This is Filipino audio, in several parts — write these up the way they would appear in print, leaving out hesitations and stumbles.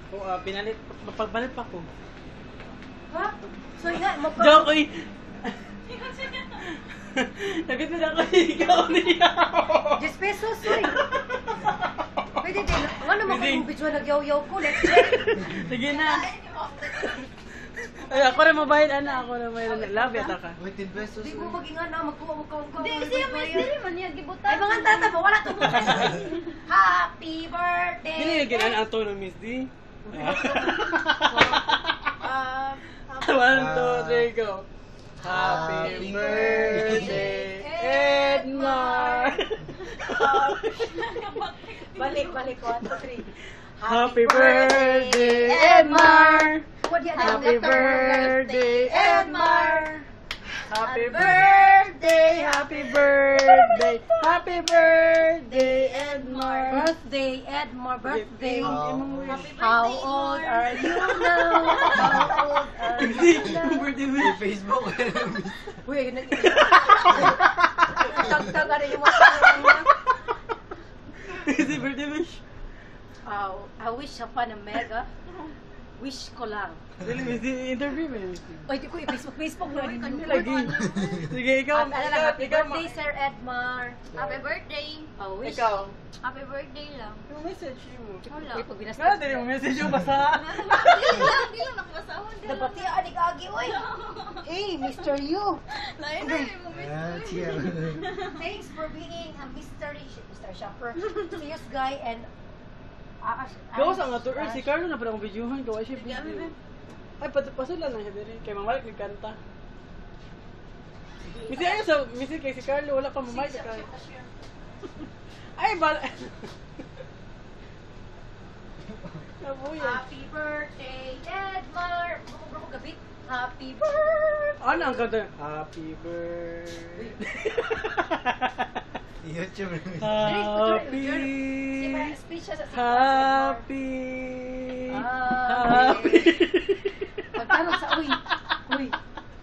Oo, pinalit. Pagbalit pa ko. Ha? So nga, Joke, oy. Nabit na ako ikaw niya. 10 pesos, uy. Pwede din. Ano mo Pwede. kung video nagyaw-yaw ko? Let's check. Sige na. Ay, ako rin mabayad, ana. Ako rin mabayad. Love yata ka. Uy, 10 pesos. Hindi mo maging ano, magkuha mo ka. Hindi, siya may dili man niya gibutan. Ay, mga tata mo, wala to. Happy birthday! Dili yung ginan ang tono, Miss D. 1, 2, 3, go. Happy birthday, Edmar! Balik, 1, 2, 3. Happy birthday, Edmar! Happy birthday, Edmar! Happy birthday, happy birthday, happy birthday, Edmar! Birthday, Edmar, birthday. Happy How old are you now? How old are you now? Birthday Sa Facebook. Uy, tag-tag ano yung mga pangalan niya. Is it birthday wish? I wish upon a mega. Wish ko lang. Dili, Miss D, interview mo. Ay, di ko i-Facebook mo. Lagi. Sige, ikaw. Ano lang, happy birthday, Sir Edmar. Happy birthday. Wish. Ikaw. Happy birthday lang. Yung message mo. Wala. Uy, pag binasta. Kaya din yung message yung basa. Di lang nakabasahon din. Nabati adik agi, oy. Hey, Mr. Yu. Lain na yung moment. Ayan, cheer. Thanks for being a mystery shopper, serious guy, and Gawa sa nga to, si Carlo na pala akong videohan, gawa siya video. Ay, pasulan lang siya din. Kay Mamalik nagkanta. Misi ayun sa, misi kay si Carlo, wala pa mamay ka. Ay, bala. Nabuyan. Happy birthday, Edmar. Bro, gabit. Happy birthday. Ano ang kanta? Happy birthday. YouTube. Happy. Speech siya sa Happy. Happy. Pagtanong sa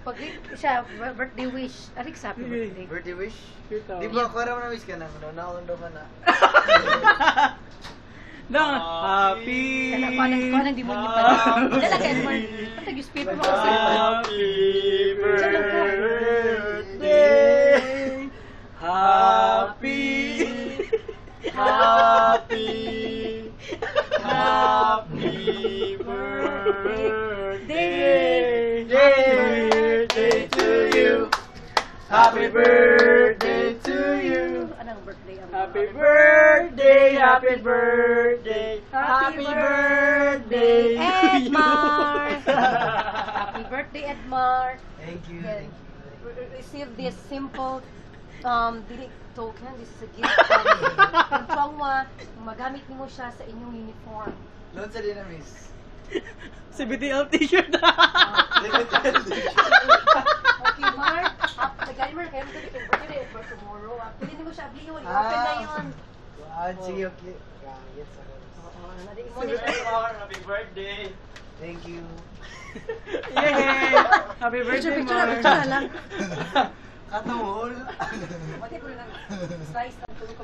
pag siya birthday wish, arik sa happy Sige. birthday. Birthday wish? Ito. Di ba ako naman na-wish ka na? Naundo ka na. Dang, happy. Kanang di mo niya pala. Dala ka Edmar. Patag yung paper mo kasi. Happy birthday. Happy. Happy. Happy birthday. Happy birthday to you. Happy birthday to you. Anong birthday ang Happy birthday, happy birthday, happy birthday, Edmar. Happy birthday, Edmar. Thank you. Yes. Thank you. Receive this simple dili token. This is a gift from Chongwa. Magamit nimo siya sa inyong uniform. Load sa Dynamis. Si BTL t-shirt. Okay, Mark. Nagani mo na kayo mo dito birthday for tomorrow. Pwede nimo siya abliyon. Open na yun. Sige, okay. Yes, Nadi mo ni Happy birthday. thank you. Yay! Happy birthday, Mark. Picture lang. Katungol. Pati ko lang slice ng tulog.